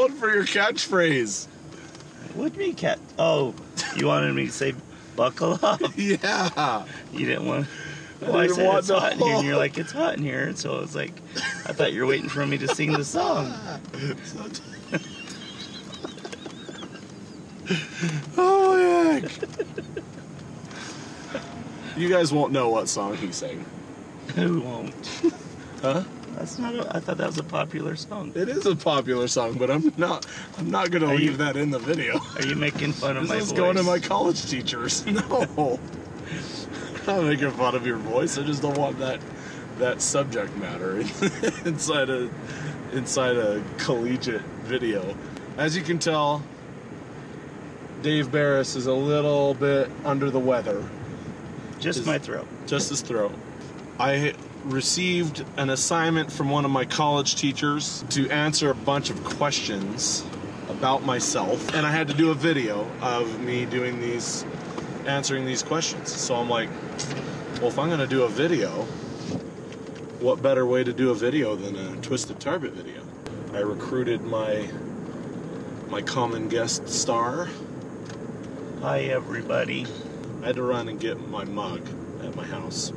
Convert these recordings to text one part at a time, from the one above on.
going for your catchphrase. Would be cat. Oh, you wanted me to say buckle up. Yeah. You didn't want. Well, I said it's hot in here, and you're like, it's hot in here, and so I was like, I thought you were waiting for me to sing the song. Oh, my heck. You guys won't know what song he sang. Who won't? Huh? That's not. I thought that was a popular song. It is a popular song, but I'm not gonna leave that in the video. Are you making fun of my voice? This is going to my college teachers. No. I'm not making fun of your voice. I just don't want that subject matter inside a collegiate video. As you can tell, Dave Barris is a little bit under the weather. Just my throat. Just his throat. I received an assignment from one of my college teachers to answer a bunch of questions about myself, and I had to do a video of me answering these questions. So I'm like, well, if I'm going to do a video, what better way to do a video than a Twisted Tarbet video? I recruited my common guest star. Hi, everybody. I had to run and get my mug at my house,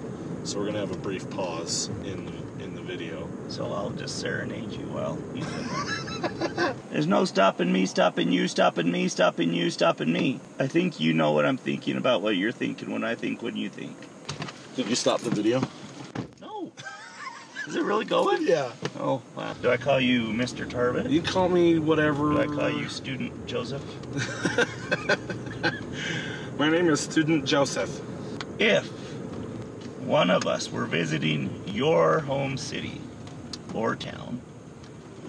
so we're going to have a brief pause in the video. So I'll just serenade you while you do. There's no stopping me, stopping you, stopping me, stopping you, stopping me. I think you know what I'm thinking about what you're thinking when I think when you think. Did you stop the video? No. Is it really going? Yeah. Oh, wow. Do I call you Mr. Tarbet? You call me whatever. Do I call you Student Joseph? My name is Student Joseph. If one of us were visiting your home city or town,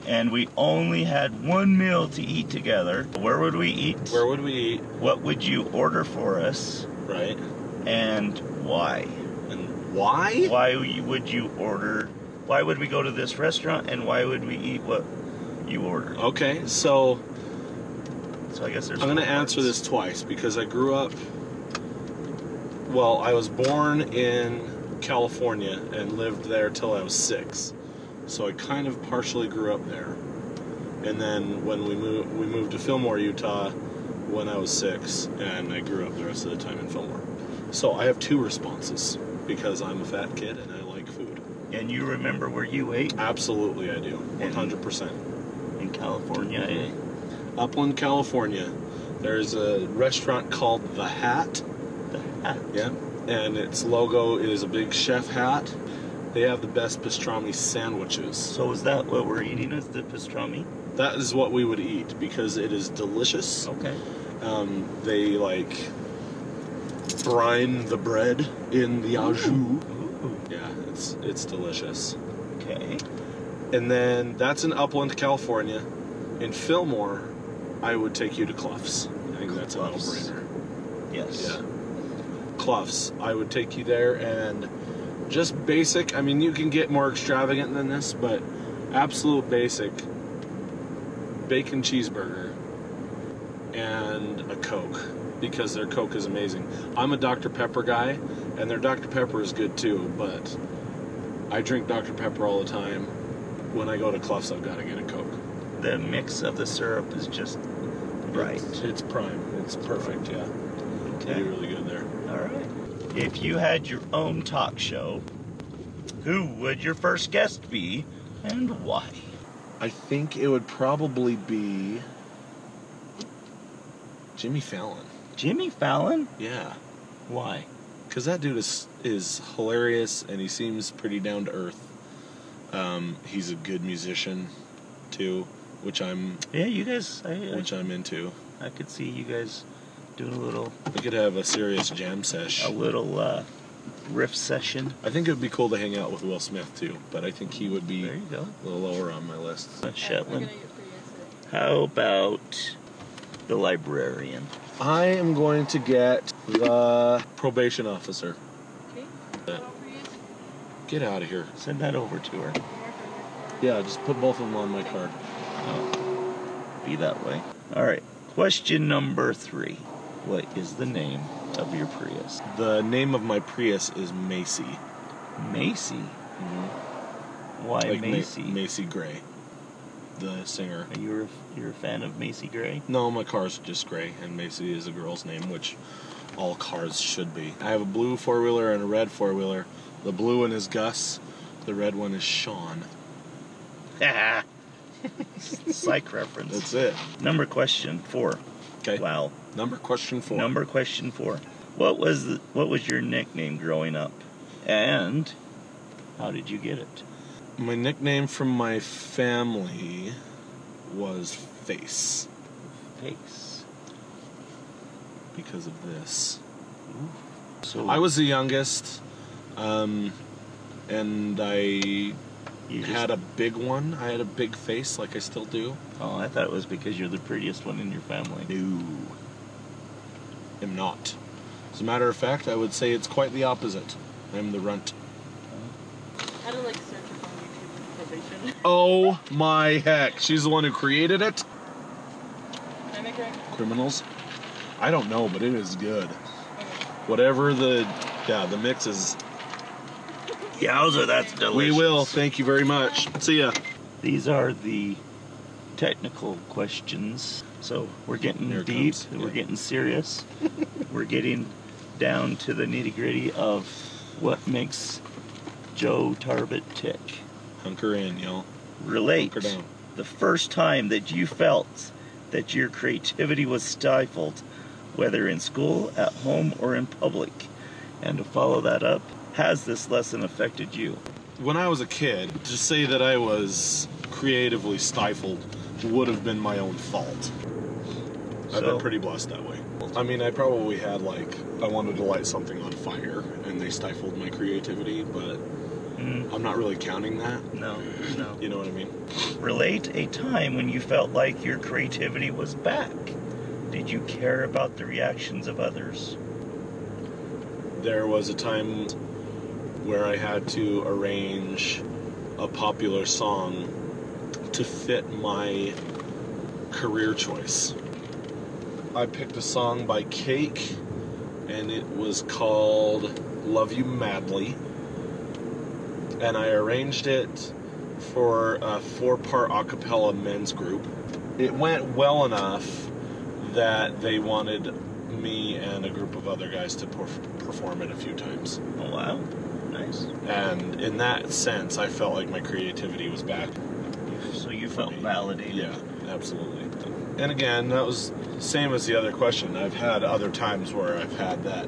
and we only had one meal to eat together, where would we eat? Where would we eat? What would you order for us? Right. And why? And why? Why would you order? Why would we go to this restaurant, and why would we eat what you ordered? Okay, so I guess there's. I'm going to answer this twice because I grew up. Well, I was born in California and lived there till I was 6. So I kind of partially grew up there. And then when we moved to Fillmore, Utah when I was 6, and I grew up the rest of the time in Fillmore. So I have 2 responses because I'm a fat kid and I like food. And you remember where you ate? Absolutely I do. 100%. In California, eh? Upland, California. There's a restaurant called The Hat. The Hat? Yeah. And its logo is a big chef hat. They have the best pastrami sandwiches. So is that what we're eating, is the pastrami? That is what we would eat because it is delicious. Okay. They brine the bread in the au jus. Ooh. Yeah, it's delicious. Okay. And then that's in Upland, California. In Fillmore, I would take you to Clough's. I think that's a no-brainer. Yes. Yeah. Clough's. I would take you there and just basic. I mean, you can get more extravagant than this, but absolute basic bacon cheeseburger and a Coke because their Coke is amazing. I'm a Dr. Pepper guy, and their Dr. Pepper is good too, but I drink Dr. Pepper all the time. When I go to Clough's, I've got to get a Coke. The mix of the syrup is just right. It's prime. It's perfect, yeah. Okay. It'd be really good there. All right. If you had your own talk show, who would your first guest be and why? I think it would probably be Jimmy Fallon. Jimmy Fallon? Yeah. Why? Because that dude is hilarious and he seems pretty down to earth. He's a good musician too, which I'm into. I could see you guys doing a little. We could have a serious jam sesh. A little riff session. I think it would be cool to hang out with Will Smith too, but I think he would be there you go. a little lower on my list. Shetland. How about the librarian? I am going to get the probation officer. Okay. Get out of here. Send that over to her. Yeah, just put both of them on my card. Oh, be that way. All right. Question number 3. What is the name of your Prius? The name of my Prius is Macy. Macy? Mm-hmm. Why like Macy? Macy Gray. the singer. You're a fan of Macy Gray? No, my car's just gray, and Macy is a girl's name, which all cars should be. I have a blue four-wheeler and a red four-wheeler. The blue one is Gus. The red one is Sean. Psych reference. That's it. Number question 4. Okay. Wow. Number question 4. Number question 4. What was your nickname growing up, and how did you get it? My nickname from my family was Face. Face. Because of this. Ooh. So I was the youngest, and I had a big one. I had a big face, like I still do. Oh, I thought it was because you're the prettiest one in your family. No. I'm not. As a matter of fact, I would say it's quite the opposite. I'm the runt. How to search up on YouTube with probation. Oh my heck. She's the one who created it? Can I make it? Criminals? I don't know, but it is good. Okay. Whatever the mix is. Yowza, that's delicious. We will. Thank you very much. See ya. These are the technical questions. So we're getting Here it deep. comes. We're Yeah. getting serious. We're getting down to the nitty-gritty of what makes Joe Tarbet tick. Hunker in, y'all. Relate Hunker down. the first time that you felt that your creativity was stifled, whether in school, at home, or in public. And to follow that up, has this lesson affected you? When I was a kid, to say that I was creatively stifled would have been my own fault. I've been pretty blessed that way. I mean, I probably had I wanted to light something on fire and they stifled my creativity, but I'm not really counting that. No. You know what I mean? Relate a time when you felt like your creativity was back. Did you care about the reactions of others? There was a time where I had to arrange a popular song to fit my career choice. I picked a song by Cake, and it was called Love You Madly. And I arranged it for a 4-part a cappella men's group. It went well enough that they wanted me and a group of other guys to perform it a few times. Oh, wow. Nice. And in that sense, I felt like my creativity was back. So you felt validated. Yeah, absolutely. And again, that was same as the other question. I've had other times where I've had that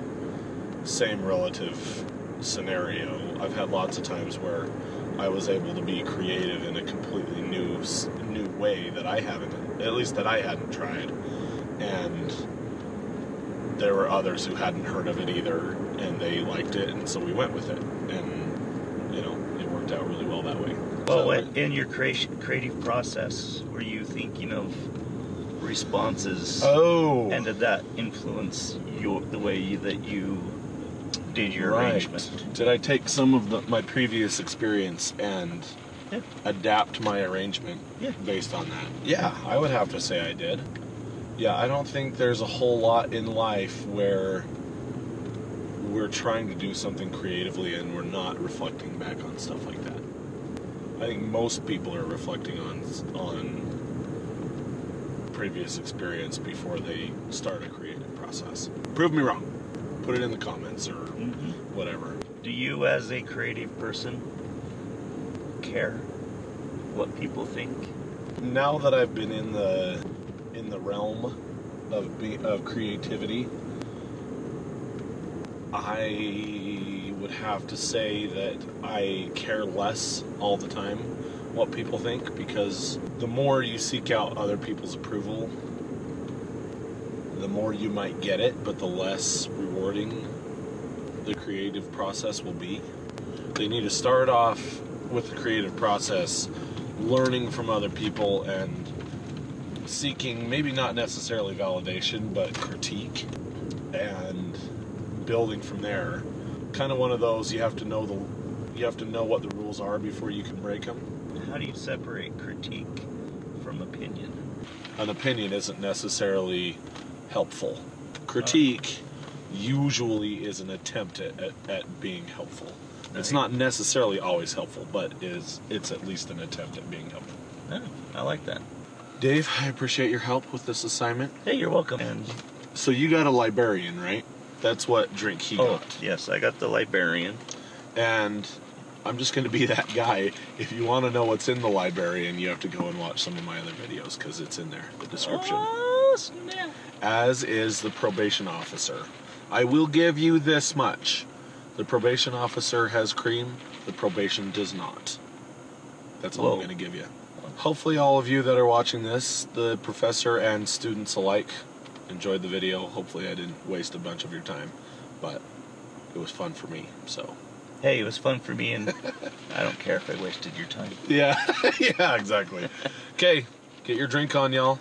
same relative scenario. I've had lots of times where I was able to be creative in a completely new way that I hadn't tried. And there were others who hadn't heard of it either, and they liked it, and so we went with it. And, it worked out really well that way. Well, in your creative process, were you thinking of responses? Oh! And did that influence the way that you did your Right. arrangement? Did I take some of my previous experience and adapt my arrangement based on that? Yeah, I would have to say I did. Yeah, I don't think there's a whole lot in life where we're trying to do something creatively and we're not reflecting back on stuff like that. I think most people are reflecting on previous experience before they start a creative process. Prove me wrong. Put it in the comments or whatever. Do you, as a creative person, care what people think? Now that I've been in the realm of creativity, I would have to say that I care less all the time what people think, because the more you seek out other people's approval, the more you might get it, but the less rewarding the creative process will be. They need to start off with the creative process, learning from other people and seeking maybe not necessarily validation, but critique, and building from there. Kind of one of those, you have to know what the rules are before you can break them. How do you separate critique from opinion? An opinion isn't necessarily helpful. Critique usually is an attempt at being helpful. It's not necessarily always helpful, but it's at least an attempt at being helpful. Yeah, I like that. Dave, I appreciate your help with this assignment. Hey, you're welcome. And So you got a librarian, right? That's what drink he got. yes, I got the librarian. And I'm just going to be that guy. If you want to know what's in the librarian, you have to go and watch some of my other videos because it's in there, the description. Oh, snap. As is the probation officer. I will give you this much. The probation officer has cream, the probation does not. That's all I'm going to give you. Hopefully all of you that are watching this, the professor and students alike, enjoyed the video. Hopefully I didn't waste a bunch of your time, but it was fun for me, so. Hey, it was fun for me, and I don't care if I wasted your time. Yeah, yeah, exactly. Okay, get your drink on, y'all.